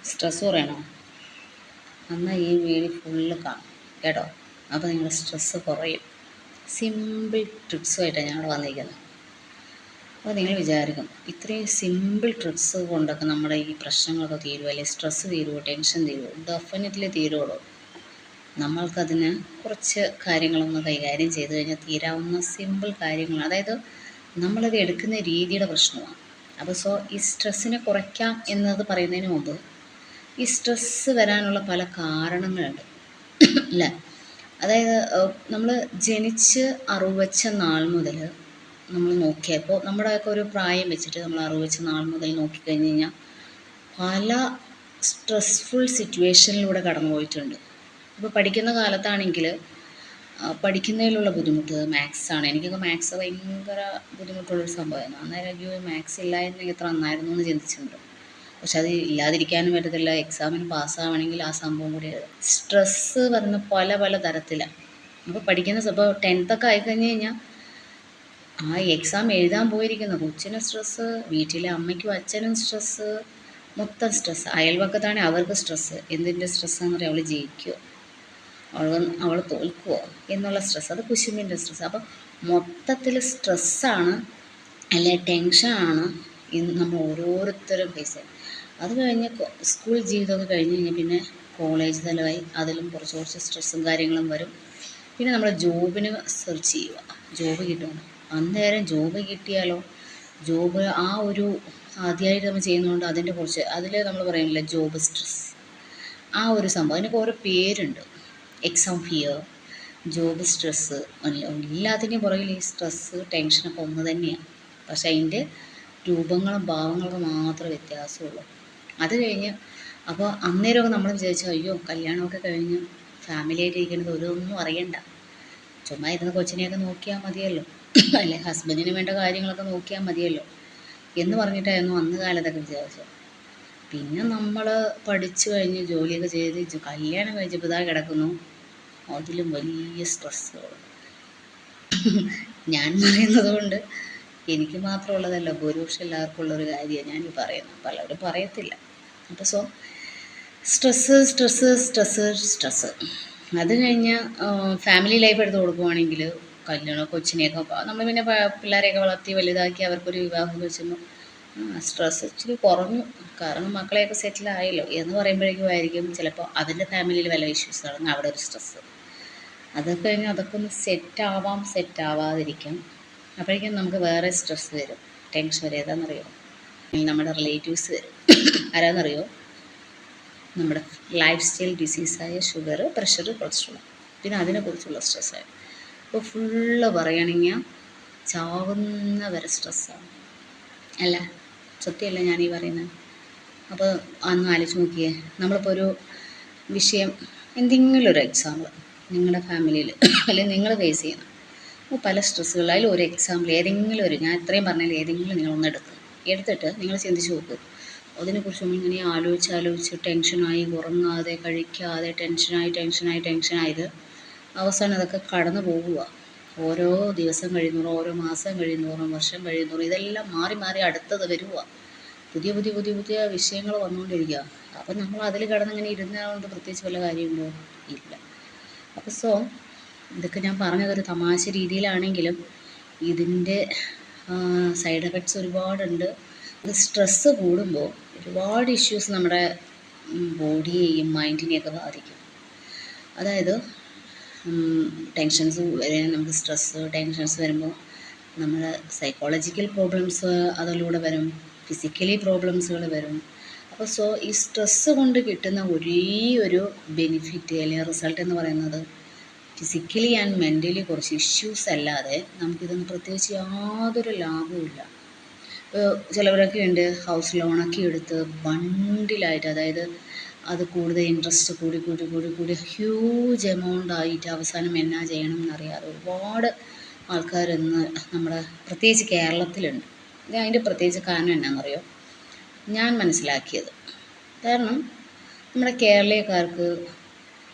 Stress കുറയണോ? എന്നാൽ ഈ video full കാണും കേട്ടോ. അപ്പോൾ നിങ്ങളുടെ സ്ട്രെസ്സ് കുറയും. സിമ്പിൾ ട്രിക്സുമായിട്ടാണ് ഞാൻ ഇവിടെ വന്നിരിക്കുന്നത്. അപ്പോൾ നിങ്ങൾ വിചാരിക്കും ഇത്രയും സിമ്പിൾ ട്രിക്സ് കൊണ്ടൊക്കെ നമ്മുടെ ഈ പ്രശ്നങ്ങളൊക്കെ തീരുമോ, അല്ലെങ്കിൽ സ്ട്രെസ്സ് തീരുമോ, ടെൻഷൻ തീരുമോ? ഡെഫിനറ്റ്ലി തീരുള്ളൂ. നമ്മൾക്കതിന് കുറച്ച് കാര്യങ്ങളൊന്ന് കൈകാര്യം ചെയ്ത് കഴിഞ്ഞാൽ തീരാവുന്ന സിമ്പിൾ കാര്യങ്ങൾ, അതായത് നമ്മളത് എടുക്കുന്ന രീതിയുടെ പ്രശ്നമാണ്. അപ്പോൾ ഈ സ്ട്രെസ്സിനെ കുറയ്ക്കാം എന്നത് പറയുന്നതിന് മുമ്പ് ഈ സ്ട്രെസ്സ് വരാനുള്ള പല കാരണങ്ങളുണ്ട് അല്ലേ. അതായത് നമ്മൾ ജനിച്ച് അറിവച്ച നാൾ മുതൽ നമ്മൾ നോക്കിയപ്പോൾ നമ്മുടെയൊക്കെ ഒരു പ്രായം വെച്ചിട്ട് നമ്മൾ അറിവച്ച നാൾ മുതൽ നോക്കിക്കഴിഞ്ഞ് കഴിഞ്ഞാൽ പല സ്ട്രെസ്ഫുൾ സിറ്റുവേഷനിലൂടെ കടന്നു പോയിട്ടുണ്ട്. ഇപ്പോൾ പഠിക്കുന്ന കാലത്താണെങ്കിൽ പഠിക്കുന്നതിലുള്ള ബുദ്ധിമുട്ട്, മാത്സാണ്. എനിക്കൊക്കെ മാത്സ് ഭയങ്കര ബുദ്ധിമുട്ടുള്ളൊരു സംഭവമായിരുന്നു. അന്നേരം എനിക്ക് മാത്സ് ഇല്ലായിരുന്നെങ്കിൽ എത്ര നന്നായിരുന്നു എന്ന് ചിന്തിച്ചിട്ടുണ്ട്. പക്ഷെ അത് ഇല്ലാതിരിക്കാനും പറ്റത്തില്ല. എക്സാമിന് പാസ്സാവണമെങ്കിൽ ആ സംഭവം കൂടി എഴുതും. സ്ട്രെസ്സ് വരുന്ന പല പല തരത്തിലാണ്. അപ്പോൾ പഠിക്കുന്ന ഇപ്പോൾ 10th ആയിക്കഴിഞ്ഞ് കഴിഞ്ഞാൽ ആ എക്സാം എഴുതാൻ പോയിരിക്കുന്ന കൊച്ചിന് സ്ട്രെസ്സ്, വീട്ടിലെ അമ്മയ്ക്കും അച്ഛനും സ്ട്രെസ്സ്, മൊത്തം സ്ട്രെസ്സ്. അയൽവക്കത്താണെങ്കിൽ അവർക്ക് സ്ട്രെസ്സ്. എന്തിൻ്റെ സ്ട്രെസ്സാന്ന് പറയാം, അവൾ ജയിക്കുമോ, അവൾ തോൽക്കുമോ എന്നുള്ള സ്ട്രെസ്സ്, അത് കുശുമ്പിൻ്റെ സ്ട്രെസ്സ്. അപ്പോൾ മൊത്തത്തിൽ സ്ട്രെസ്സാണ് അല്ലെ ടെൻഷനാണ് ഇന്ന് നമ്മൾ ഓരോരുത്തരും ഫേസ് ചെയ്യുന്നത്. അത് കഴിഞ്ഞ് സ്കൂൾ ജീവിതമൊക്കെ കഴിഞ്ഞ് കഴിഞ്ഞാൽ പിന്നെ കോളേജ് തലമായി, അതിലും കുറച്ച് സ്ട്രെസ്സും കാര്യങ്ങളും വരും. പിന്നെ നമ്മൾ ജോബിന് സെർച്ച് ചെയ്യുക, ജോബ് കിട്ടുമോ, അന്നേരം ജോബ് കിട്ടിയാലോ, ജോബ് ആ ഒരു ആദ്യമായിട്ട് നമ്മൾ ചെയ്യുന്നതുകൊണ്ട് അതിൻ്റെ കുറച്ച് അതിൽ നമ്മൾ പറയുന്നില്ല ജോബ് സ്ട്രെസ്, ആ ഒരു സംഭവം. അതിനൊക്കെ ഓരോ പേരുണ്ട്. എക്സാം ഫിയർ, ജോബ് സ്ട്രെസ്സ്, എല്ലാത്തിൻ്റെയും പുറകിൽ ഈ സ്ട്രെസ്സ് ടെൻഷനൊക്കെ ഒന്ന് തന്നെയാണ്. പക്ഷേ അതിൻ്റെ രൂപങ്ങളും ഭാവങ്ങളൊക്കെ മാത്രമേ വ്യത്യാസമുള്ളൂ. അത് കഴിഞ്ഞ് അപ്പോൾ അന്നേരമൊക്കെ നമ്മൾ വിചാരിച്ചു അയ്യോ കല്യാണമൊക്കെ കഴിഞ്ഞ് ഫാമിലി ആയിട്ട് ഇരിക്കുന്നത് ഒന്നും അറിയണ്ട, ചുമ്മാ ഇരുന്ന് കൊച്ചിനെയൊക്കെ നോക്കിയാൽ മതിയല്ലോ, അല്ലെ ഹസ്ബൻഡിന് വേണ്ട കാര്യങ്ങളൊക്കെ നോക്കിയാൽ മതിയല്ലോ എന്ന് പറഞ്ഞിട്ടായിരുന്നു അന്ന് കാലത്തൊക്കെ വിചാരിച്ചത്. പിന്നെ നമ്മൾ പഠിച്ചു കഴിഞ്ഞ് ജോലിയൊക്കെ ചെയ്ത് കല്യാണം കഴിച്ചപ്പോൾ ഇതാ കിടക്കുന്നു അതിലും വലിയ സ്ട്രെസ്സുകൾ. ഞാൻ പറയുന്നത് കൊണ്ട് എനിക്ക് മാത്രമുള്ളതല്ല, ഭൂരിപക്ഷം എല്ലാവർക്കും ഉള്ളൊരു കാര്യമാണ് ഞാൻ ഈ പറയുന്നത്, പലരും പറയത്തില്ല. അപ്പോൾ സ്ട്രെസ്സ് അത് കഴിഞ്ഞ് ഫാമിലി ലൈഫ് എടുത്ത് കൊടുക്കുവാണെങ്കിൽ കല്യാണം കൊച്ചിനെയൊക്കെ നമ്മൾ പിന്നെ പിള്ളേരെയൊക്കെ വളർത്തി വലുതാക്കി അവർക്കൊരു വിവാഹം വെച്ചുമ്പോൾ സ്ട്രെസ്സ് ഇച്ചിരി കുറഞ്ഞു, കാരണം മക്കളെയൊക്കെ സെറ്റിലായല്ലോ എന്ന് പറയുമ്പോഴേക്കും ആയിരിക്കും ചിലപ്പോൾ അതിൻ്റെ ഫാമിലിയിൽ വല്ല ഇഷ്യൂസ് ആണെങ്കിൽ അവിടെ ഒരു സ്ട്രെസ്സ്. അതൊക്കെ കഴിഞ്ഞ് അതൊക്കെ ഒന്ന് സെറ്റാവാതിരിക്കും. അപ്പോഴേക്കും നമുക്ക് വേറെ സ്ട്രെസ്സ് വരും, ടെൻഷൻ വരും. ഏതാണെന്നറിയോ? നമ്മുടെ റിലേറ്റീവ്സ് വരും. ആരാന്നറിയോ? നമ്മുടെ ലൈഫ് സ്റ്റൈൽ ഡിസീസായ ഷുഗർ, പ്രഷർ, കൊളസ്ട്രോൾ, പിന്നെ അതിനെക്കുറിച്ചുള്ള സ്ട്രെസ്സായി. ഇപ്പോൾ ഫുള്ള് പറയുകയാണെങ്കിൽ ചാവുന്ന വരെ സ്ട്രെസ്സാണ് അല്ല, സത്യമല്ല ഞാനീ പറയുന്നത്. അപ്പോൾ അന്ന് ആലോചിച്ച് നോക്കിയേ, നമ്മളിപ്പോൾ ഒരു വിഷയം എന്തെങ്കിലും ഒരു എക്സാമ്പിൾ നിങ്ങളുടെ ഫാമിലിയിൽ അല്ലെങ്കിൽ നിങ്ങൾ ഫേസ് ചെയ്യുന്ന പല സ്ട്രെസ്സുകൾ, അതിൽ ഒരു എക്സാമ്പിൾ ഏതെങ്കിലും ഒരു, ഞാൻ ഇത്രയും പറഞ്ഞാൽ ഏതെങ്കിലും നിങ്ങളൊന്ന് എടുത്തിട്ട് നിങ്ങൾ ചിന്തിച്ച് നോക്കൂ. അതിനെക്കുറിച്ച് നമ്മളിങ്ങനെ ആലോചിച്ച് ടെൻഷനായി, ഉറങ്ങാതെ കഴിക്കാതെ ടെൻഷനായത് അവസാനം അതൊക്കെ കടന്നു പോകുക. ഓരോ ദിവസം കഴിയുന്നോറും, ഓരോ മാസം കഴിയുന്നോറും, വർഷം കഴിയുന്നോറും ഇതെല്ലാം മാറി അടുത്തത് വരിക. പുതിയ വിഷയങ്ങൾ വന്നുകൊണ്ടിരിക്കുക. അപ്പം നമ്മൾ അതിൽ കിടന്നിങ്ങനെ ഇരുന്നതുകൊണ്ട് പ്രത്യേകിച്ച് വല്ല കാര്യമുണ്ടോ? ഇല്ല. അപ്പോൾ ഇതൊക്കെ ഞാൻ പറഞ്ഞതൊരു തമാശ രീതിയിലാണെങ്കിലും ഇതിൻ്റെ സൈഡ് എഫക്ട്സ് ഒരുപാടുണ്ട്. അത് സ്ട്രെസ്സ് കൂടുമ്പോൾ ഒരുപാട് ഇഷ്യൂസ് നമ്മുടെ ബോഡിയെയും മൈൻഡിനെയൊക്കെ ബാധിക്കും. അതായത് ടെൻഷൻസ് നമുക്ക് ടെൻഷൻസ് വരുമ്പോൾ നമ്മൾ സൈക്കോളജിക്കൽ പ്രോബ്ലംസ് അതിലൂടെ വരും, ഫിസിക്കലി പ്രോബ്ലംസുകൾ വരും. അപ്പോൾ ഈ സ്ട്രെസ്സ് കൊണ്ട് കിട്ടുന്ന ഒരേ ഒരു ബെനിഫിറ്റ് അല്ലെങ്കിൽ റിസൾട്ട് എന്ന് പറയുന്നത് ഫിസിക്കലി ആൻഡ് മെൻ്റലി കുറച്ച് ഇഷ്യൂസ് അല്ലാതെ നമുക്കിതൊന്നും പ്രത്യേകിച്ച് യാതൊരു ലാഭവുമില്ല. ഇപ്പോൾ ചിലവരൊക്കെ ഉണ്ട് ഹൗസ് ലോണൊക്കെ എടുത്ത് ബണ്ടിലായിട്ട്, അതായത് അത് കൂടുതൽ ഇൻട്രസ്റ്റ് കൂടി ഹ്യൂജ് എമൗണ്ട് ആയിട്ട് അവസാനം എന്നാ ചെയ്യണം എന്നറിയാതെ ഒരുപാട് ആൾക്കാർ ഇന്ന് നമ്മുടെ പ്രത്യേകിച്ച് കേരളത്തിലുണ്ട്. അതിൻ്റെ പ്രത്യേകിച്ച് കാരണം എന്നാണെന്നറിയോ? ഞാൻ മനസ്സിലാക്കിയത്, കാരണം നമ്മുടെ കേരളീയക്കാർക്ക്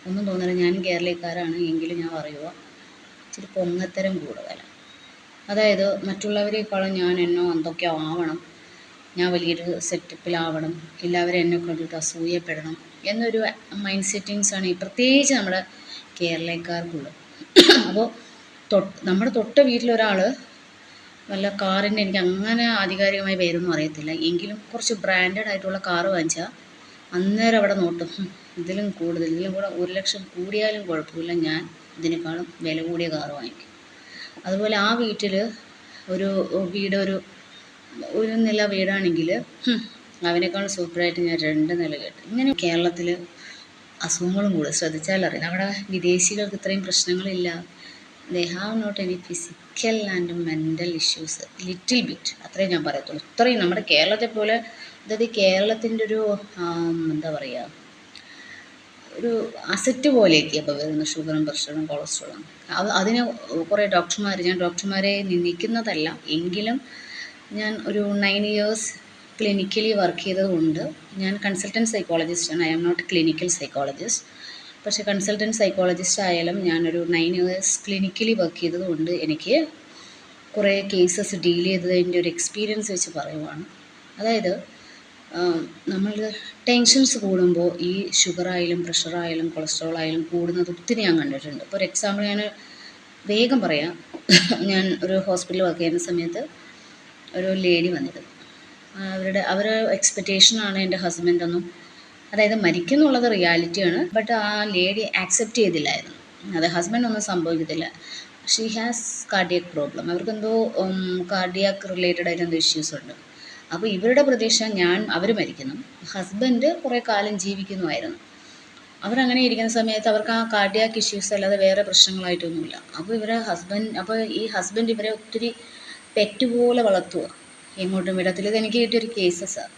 ഒന്നും തോന്നില്ല, ഞാനും കേരളീയക്കാരാണ് എങ്കിലും ഞാൻ പറയുക ഇച്ചിരി പൊങ്ങത്തരം കൂടുതലാണ്. അതായത് മറ്റുള്ളവരെക്കാളും ഞാൻ എന്തൊക്കെയോ ആവണം, ഞാൻ വലിയൊരു സെറ്റപ്പിലാവണം, എല്ലാവരും എന്നെ കണ്ടിട്ട് അസൂയപ്പെടണം എന്നൊരു മൈൻഡ് സെറ്റിങ്സാണ് ഈ പ്രത്യേകിച്ച് നമ്മുടെ കേരളക്കാർക്കുള്ളത്. അപ്പോൾ നമ്മുടെ തൊട്ട വീട്ടിലൊരാൾ വല്ല കാറിൻ്റെ, എനിക്ക് അങ്ങനെ ആധികാരികമായി പേരൊന്നും അറിയത്തില്ല, എങ്കിലും കുറച്ച് ബ്രാൻഡഡ് ആയിട്ടുള്ള കാറ് വാങ്ങിച്ചാൽ അന്നേരം അവിടെ നോട്ടും, ഇതിലും കൂടെ 1,00,000 കൂടിയാലും കുഴപ്പമില്ല, ഞാൻ ഇതിനേക്കാളും വില കൂടിയ കാറ് വാങ്ങിക്കും. അതുപോലെ ആ വീട്ടിൽ ഒരു വീട് ഒരു നില വീടാണെങ്കിൽ അവനേക്കാളും സൂപ്പറായിട്ട് ഞാൻ 2 നില കേട്ടു. ഇങ്ങനെ കേരളത്തിൽ അസുഖങ്ങളും കൂടെ ശ്രദ്ധിച്ചാലറിയാം. നമ്മുടെ വിദേശികൾക്ക് ഇത്രയും പ്രശ്നങ്ങളില്ല. They have not any physical and mental issues, little bit, അത്രയും ഞാൻ പറയത്തുള്ളൂ. ഇത്രയും നമ്മുടെ കേരളത്തെ പോലെ, അതായത് കേരളത്തിൻ്റെ ഒരു എന്താ പറയുക, ഒരു അസറ്റ് പോലെയൊക്കെ അപ്പോൾ വരുന്ന ഷുഗറും പ്രഷറും കൊളസ്ട്രോളും. അതിന് കുറേ ഡോക്ടർമാർ, ഞാൻ ഡോക്ടർമാരെ നിന്ദിക്കുന്നതല്ല, എങ്കിലും ഞാൻ ഒരു 9 years ക്ലിനിക്കലി വർക്ക് ചെയ്തതുകൊണ്ട്, ഞാൻ കൺസൾട്ടൻറ്റ് സൈക്കോളജിസ്റ്റാണ്, I am not clinical psychologist. പക്ഷേ കൺസൾട്ടൻറ്റ് സൈക്കോളജിസ്റ്റ് ആയാലും ഞാനൊരു 9 years ക്ലിനിക്കലി വർക്ക് ചെയ്തതുകൊണ്ട് എനിക്ക് കുറേ കേസസ് ഡീൽ ചെയ്തതിൻ്റെ ഒരു എക്സ്പീരിയൻസ് വെച്ച് പറയുവാണ്. അതായത് നമ്മൾ ടെൻഷൻസ് കൂടുമ്പോൾ ഈ ഷുഗറായാലും പ്രഷറായാലും കൊളസ്ട്രോളായാലും കൂടുന്നത് ഒത്തിരി ഞാൻ കണ്ടിട്ടുണ്ട്. ഇപ്പോൾ ഒരു എക്സാമ്പിൾ ഞാൻ വേഗം പറയാം. ഞാൻ ഒരു ഹോസ്പിറ്റലിൽ വർക്ക് ചെയ്യുന്ന സമയത്ത് ഒരു ലേഡി വന്നിരുന്നു. അവർ എക്സ്പെക്റ്റേഷനാണ് എൻ്റെ ഹസ്ബൻഡൊന്നും, അതായത് മരിക്കുന്നുള്ളത് റിയാലിറ്റിയാണ്, ബട്ട് ആ ലേഡി ആക്സെപ്റ്റ് ചെയ്തില്ലായിരുന്നു. അത് ഹസ്ബൻഡൊന്നും സംഭവിക്കത്തില്ല, ഷീ ഹാസ് കാർഡിയാക് പ്രോബ്ലം, അവർക്കെന്തോ കാർഡിയാക് റിലേറ്റഡ് ആയിട്ട് എന്തോ ഇഷ്യൂസ് ഉണ്ട്. അപ്പോൾ ഇവരുടെ പ്രതീക്ഷ അവർ മരിക്കുന്നു, ഹസ്ബൻഡ് കുറേ കാലം ജീവിക്കുന്നുമായിരുന്നു. അവരങ്ങനെ ഇരിക്കുന്ന സമയത്ത് അവർക്ക് ആ കാർഡിയാക് ഇഷ്യൂസ് അല്ലാതെ വേറെ പ്രശ്നങ്ങളായിട്ടൊന്നുമില്ല. അപ്പോൾ ഈ ഹസ്ബൻഡ് ഇവരെ ഒത്തിരി പെറ്റ് പോലെ വളർത്തുക, എങ്ങോട്ടും വിടത്തില്ല. ഇതെനിക്ക് കിട്ടിയൊരു കേസസാണ്.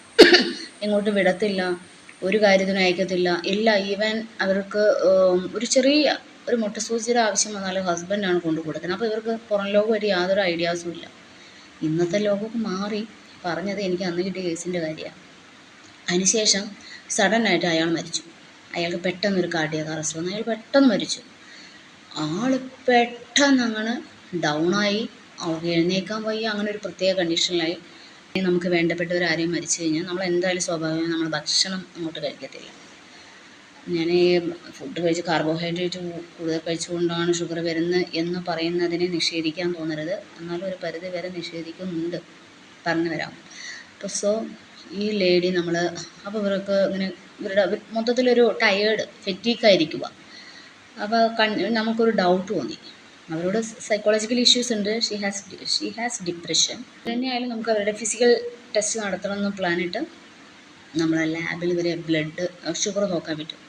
എങ്ങോട്ടും വിടത്തില്ല, ഒരു കാര്യത്തിനും അയക്കത്തില്ല, ഈവൻ അവർക്ക് ഒരു മുട്ടസൂചിയുടെ ആവശ്യം വന്നാൽ ഹസ്ബൻഡാണ് കൊണ്ടു കൊടുക്കുന്നത്. അപ്പോൾ ഇവർക്ക് പുറം ലോകമായിട്ട് യാതൊരു ഐഡിയാസും ഇല്ല. ഇന്നത്തെ ലോകമൊക്കെ മാറി. പറഞ്ഞത് എനിക്ക് അന്ന് കിട്ടിയ കേസിൻ്റെ കാര്യമാണ്. അതിനുശേഷം സഡനായിട്ട് അയാൾ മരിച്ചു. അയാൾക്ക് പെട്ടെന്നൊരു കാർഡിയാക് അറസ്റ്റ് വന്നു, അയാൾ പെട്ടെന്ന് മരിച്ചു. ആൾ പെട്ടെന്ന് അങ്ങനെ ഡൗണായി, അവർക്ക് എഴുന്നേക്കാൻ വയ്യ, അങ്ങനെ ഒരു പ്രത്യേക കണ്ടീഷനിലായി. നമുക്ക് വേണ്ടപ്പെട്ടവരാരെയും മരിച്ചു കഴിഞ്ഞാൽ നമ്മൾ എന്തായാലും സ്വാഭാവികമായി നമ്മൾ ഭക്ഷണം അങ്ങോട്ട് കഴിക്കത്തില്ല. ഞാൻ ഫുഡ് കഴിച്ച് കാർബോഹൈഡ്രേറ്റ് കൂടുതൽ കഴിച്ചുകൊണ്ടാണ് ഷുഗർ വരുന്നത് എന്ന് പറയുന്നതിനെ നിഷേധിക്കാൻ തോന്നരുത്, എന്നാലും ഒരു പരിധി വരെ നിഷേധിക്കുന്നുണ്ട്, പറഞ്ഞു വരാം. അപ്പോൾ ഈ ലേഡി അപ്പോൾ ഇവർക്ക് ഇങ്ങനെ മൊത്തത്തിലൊരു ടയേർഡ് ഫെറ്റീക്കായിരിക്കുക. അപ്പോൾ നമുക്കൊരു ഡൗട്ട് തോന്നി, അവരോട് സൈക്കോളജിക്കൽ ഇഷ്യൂസ് ഉണ്ട്, ഷീ ഹാസ് ഡിപ്രഷൻ. തന്നെയായാലും നമുക്ക് അവരുടെ ഫിസിക്കൽ ടെസ്റ്റ് നടത്തണമെന്ന് പ്ലാനിട്ട് നമ്മളെ ലാബിൽ ഇവരെ ബ്ലഡ് ഷുഗർ നോക്കാൻ പറ്റും.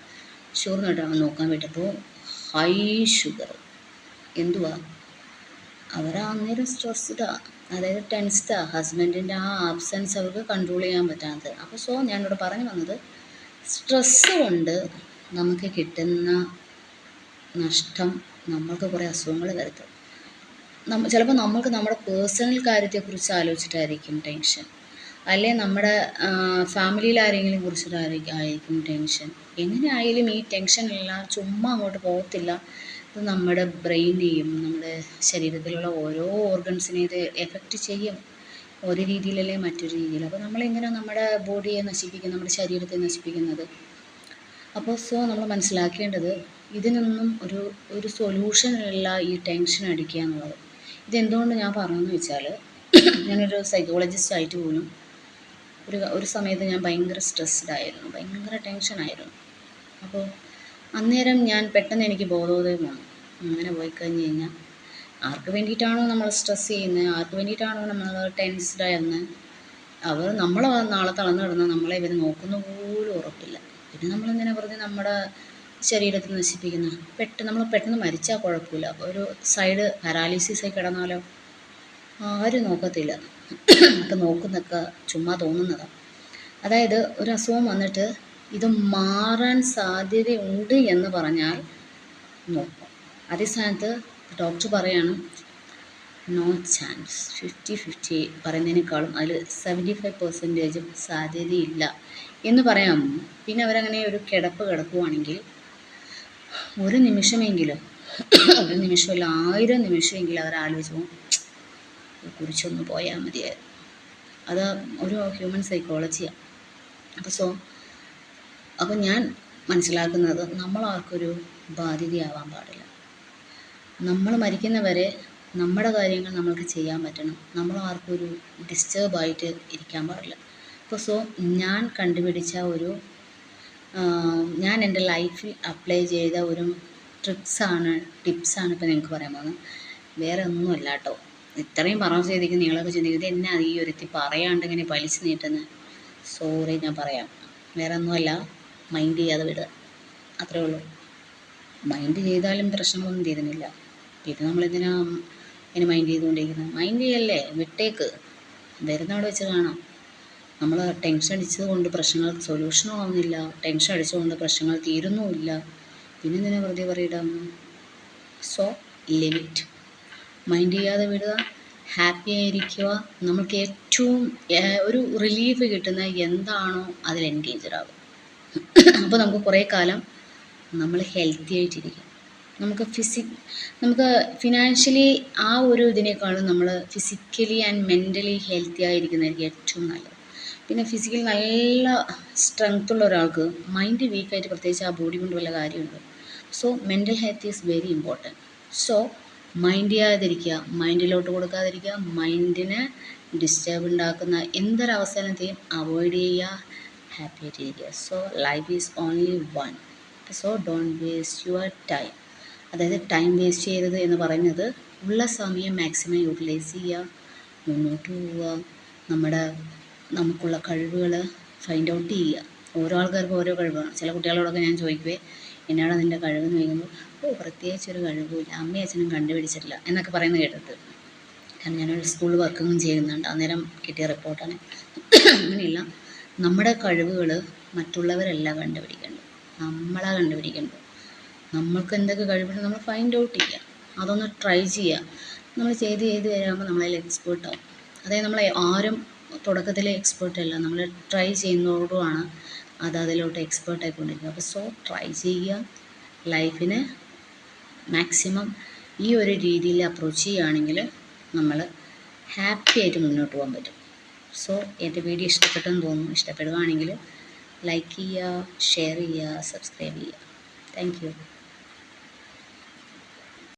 ഷുഗർ നോക്കാൻ പറ്റപ്പോൾ ഹൈ ഷുഗർ. എന്തുവാ, അന്നേരം സ്ട്രെസ്ഡാണ്, അതായത് ടെൻസ്ഡാണ്. ഹസ്ബൻഡിൻ്റെ ആ ആബ്സെൻസ് അവർക്ക് കൺട്രോൾ ചെയ്യാൻ പറ്റാത്തത്. അപ്പോൾ ഞാനിവിടെ പറഞ്ഞു വന്നത്, സ്ട്രെസ്സ് കൊണ്ട് നമുക്ക് കിട്ടുന്ന നഷ്ടം നമ്മൾക്ക് കുറേ അസുഖങ്ങൾ വരുത്തും. ചിലപ്പോൾ നമ്മൾക്ക് നമ്മുടെ പേഴ്സണൽ കാര്യത്തെക്കുറിച്ച് ആലോചിച്ചിട്ടായിരിക്കും ടെൻഷൻ, അല്ലെങ്കിൽ നമ്മുടെ ഫാമിലിയിൽ ആരെങ്കിലും കുറിച്ചിട്ടായിരിക്കും ടെൻഷൻ. എങ്ങനെ ആയാലും ഈ ടെൻഷനെല്ലാം ചുമ്മാ അങ്ങോട്ട് പോകത്തില്ല. ഇത് നമ്മുടെ ബ്രെയിനെയും നമ്മുടെ ശരീരത്തിലുള്ള ഓരോ ഓർഗൻസിനെ ഇത് എഫക്റ്റ് ചെയ്യും, ഒരു രീതിയിലല്ലേ മറ്റൊരു രീതിയിൽ. അപ്പോൾ നമ്മളിങ്ങനെ നമ്മുടെ ബോഡിയെ നശിപ്പിക്കും, നമ്മുടെ ശരീരത്തെ നശിപ്പിക്കുന്നത്. അപ്പോൾ നമ്മൾ മനസ്സിലാക്കേണ്ടത്, ഇതിനൊന്നും ഒരു സൊല്യൂഷനല്ല ഈ ടെൻഷൻ അടിക്കുക എന്നുള്ളത്. ഇതെന്തുകൊണ്ട് ഞാൻ പറഞ്ഞതെന്ന് വെച്ചാൽ, ഞാനൊരു സൈക്കോളജിസ്റ്റ് ആയിട്ട് പോലും ഒരു സമയത്ത് ഞാൻ ഭയങ്കര സ്ട്രെസ്ഡായിരുന്നു, ഭയങ്കര ടെൻഷനായിരുന്നു. അപ്പോൾ അന്നേരം ഞാൻ പെട്ടെന്ന് എനിക്ക് ബോധോദയം വന്നു. അങ്ങനെ പോയി കഴിഞ്ഞ് കഴിഞ്ഞാൽ ആർക്ക് വേണ്ടിയിട്ടാണോ നമ്മൾ സ്ട്രെസ് ചെയ്യുന്നത്, ആർക്ക് വേണ്ടിയിട്ടാണോ നമ്മൾ ടെൻസ്ഡായിരുന്നത്, നമ്മൾ നാളെ തളർന്നു കിടന്നാൽ നമ്മളെ ഇവർ നോക്കുന്ന പോലും ഉറപ്പില്ല. പിന്നെ നമ്മളെന്തിനാ പറഞ്ഞ് നമ്മുടെ ശരീരത്തിൽ നശിപ്പിക്കുന്ന, നമ്മൾ പെട്ടെന്ന് മരിച്ചാൽ കുഴപ്പമില്ല, ഒരു സൈഡ് പാരാലിസിസായി കിടന്നാലോ ആരും നോക്കത്തില്ല. ഒക്കെ നോക്കുന്നൊക്കെ ചുമ്മാ തോന്നുന്നതാണ്. അതായത് ഒരു അസുഖം വന്നിട്ട് ഇത് മാറാൻ സാധ്യതയുണ്ട് എന്ന് പറഞ്ഞാൽ നോക്കും. അതേ സ്ഥാനത്ത് ഡോക്ടർ പറയാണ് നോ ചാൻസ്, 50-50 പറയുന്നതിനേക്കാളും അതിൽ 75% സാധ്യതയില്ല എന്ന് പറയാം. പിന്നെ അവരങ്ങനെ ഒരു കിടക്കുവാണെങ്കിൽ ഒരു നിമിഷമല്ല 1000 നിമിഷമെങ്കിലും അവർ ആലോചിച്ചു കുറിച്ചൊന്ന് പോയാൽ മതിയായിരുന്നു. അത് ഒരു ഹ്യൂമൻ സൈക്കോളജിയാണ്. അപ്പോൾ ഞാൻ മനസ്സിലാക്കുന്നത് നമ്മളാർക്കൊരു ബാധ്യതയാവാൻ പാടില്ല. നമ്മൾ മരിക്കുന്നവരെ നമ്മുടെ കാര്യങ്ങൾ നമ്മൾക്ക് ചെയ്യാൻ പറ്റണം. നമ്മളാർക്കും ഒരു ഡിസ്റ്റർബായിട്ട് ഇരിക്കാൻ പാടില്ല. ഞാൻ കണ്ടുപിടിച്ച ഞാൻ എൻ്റെ ലൈഫിൽ അപ്ലൈ ചെയ്ത ഒരു ടിപ്സാണ് ഇപ്പോൾ നിങ്ങൾക്ക് പറയാൻ പോകുന്നത്. വേറെ ഒന്നുമല്ല കേട്ടോ. ഇത്രയും പറഞ്ഞ സ്ഥിതിക്ക് നിങ്ങളൊക്കെ ചിന്തിക്കുന്നത് എന്നാ ഈ ഒരുത്തി പറയാണ്ട് ഇങ്ങനെ വലിച്ചു നീട്ടുന്നത്. സോറി, ഞാൻ പറയാം. വേറെ ഒന്നുമല്ല, മൈൻഡ് ചെയ്യാതെ വിടുക, അത്രേ ഉള്ളൂ. മൈൻഡ് ചെയ്താലും പ്രശ്നങ്ങളൊന്നും തീരുന്നില്ല. പിന്നെ നമ്മളിതിനാ ഇങ്ങനെ മൈൻഡ് ചെയ്തുകൊണ്ടിരിക്കുന്നത്? മൈൻഡ് ചെയ്യല്ലേ, വിട്ടേക്ക്, വരുന്നവിടെ വെച്ച് കാണാം. നമ്മൾ ടെൻഷൻ അടിച്ചത് കൊണ്ട് പ്രശ്നങ്ങൾക്ക് സൊല്യൂഷനും ആവുന്നില്ല, ടെൻഷൻ അടിച്ചുകൊണ്ട് പ്രശ്നങ്ങൾ തീരുന്നുമില്ല. പിന്നെ എന്തിനാ വെറുതെ പറയിടാം? സോ ലിമിറ്റ്, മൈൻഡ് ചെയ്യാതെ വിടുക, ഹാപ്പി ആയിരിക്കുക. നമുക്ക് ഏറ്റവും ഒരു റിലീഫ് കിട്ടുന്ന എന്താണോ അതിൽ എൻഗേജഡ് ആകും. അപ്പോൾ നമുക്ക് കുറേ കാലം നമ്മൾ ഹെൽത്തി ആയിട്ടിരിക്കും. നമുക്ക് ഫിനാൻഷ്യലി ആ ഒരു ഇതിനേക്കാളും നമ്മൾ ഫിസിക്കലി ആൻഡ് മെൻ്റലി ഹെൽത്തി ആയിരിക്കുന്നതായിരിക്കും ഏറ്റവും നല്ലത്. പിന്നെ ഫിസിക്കലി നല്ല സ്ട്രെങ്ത് ഉള്ള ഒരാൾക്ക് മൈൻഡ് വീക്കായിട്ട് പ്രത്യേകിച്ച് ആ ബോഡി കൊണ്ട് വല്ല കാര്യമുണ്ട്. So mental health is very important. So mind ചെയ്യാതിരിക്കുക, മൈൻഡിലോട്ട് കൊടുക്കാതിരിക്കുക, മൈൻഡിന് ഡിസ്റ്റർബ് ഉണ്ടാക്കുന്ന എന്തൊരവസരത്തെയും അവോയ്ഡ് ചെയ്യുക, ഹാപ്പി ആയിട്ടിരിക്കുക. So life is only one. So don't waste your time. അതായത് ടൈം വേസ്റ്റ് ചെയ്യരുത് എന്ന് പറയുന്നത് ഉള്ള സമയം മാക്സിമം യൂട്ടിലൈസ് ചെയ്യുക, മുന്നോട്ട് പോവുക, നമുക്കുള്ള കഴിവുകൾ ഫൈൻഡ് ഔട്ട് ചെയ്യുക. ഓരോ ആൾക്കാർക്കും ഓരോ കഴിവാണ്. ചില കുട്ടികളോടൊക്കെ ഞാൻ ചോദിക്കുവേ, എന്നാണ് നിൻ്റെ കഴിവെന്ന് ചോദിക്കുമ്പോൾ പ്രത്യേകിച്ചൊരു കഴിവുമില്ല, അമ്മയും അച്ഛനും കണ്ടുപിടിച്ചിട്ടില്ല എന്നൊക്കെ പറയുന്നത് കേട്ടിട്ട്. കാരണം ഞാനൊരു സ്കൂളിൽ വർക്കൊന്നും ചെയ്യുന്നുണ്ട്, അന്നേരം കിട്ടിയ റിപ്പോർട്ടാണ്. അങ്ങനെയില്ല, നമ്മുടെ കഴിവുകൾ മറ്റുള്ളവരല്ല കണ്ടുപിടിക്കേണ്ടത്, നമ്മളാണ് കണ്ടുപിടിക്കേണ്ടത്. നമ്മൾക്ക് എന്തൊക്കെ കഴിവുണ്ട് നമ്മൾ ഫൈൻഡ് ഔട്ട് ചെയ്യുക, അതൊന്ന് ട്രൈ ചെയ്യുക. നമ്മൾ ചെയ്ത് വരുമ്പോൾ നമ്മളതിൽ എക്സ്പേർട്ടാവും. അതായത് നമ്മളെ ആരും തുടക്കത്തിൽ എക്സ്പേർട്ടല്ല, നമ്മൾ ട്രൈ ചെയ്യുന്നതോടുമാണ് അതിലോട്ട് എക്സ്പേർട്ടായിക്കൊണ്ടിരിക്കുക. അപ്പോൾ സോ ട്രൈ ചെയ്യുക, ലൈഫിന് മാക്സിമം ഈ ഒരു രീതിയിൽ അപ്രോച്ച് ചെയ്യുകയാണെങ്കിൽ നമ്മൾ ഹാപ്പി ആയിട്ട് മുന്നോട്ട് പോകാൻ പറ്റും. സോ എൻ്റെ വീഡിയോ ഇഷ്ടപ്പെട്ടെന്ന് തോന്നുന്നു. ഇഷ്ടപ്പെടുകയാണെങ്കിൽ ലൈക്ക് ചെയ്യുക, ഷെയർ ചെയ്യുക, സബ്സ്ക്രൈബ് ചെയ്യുക. Thank you.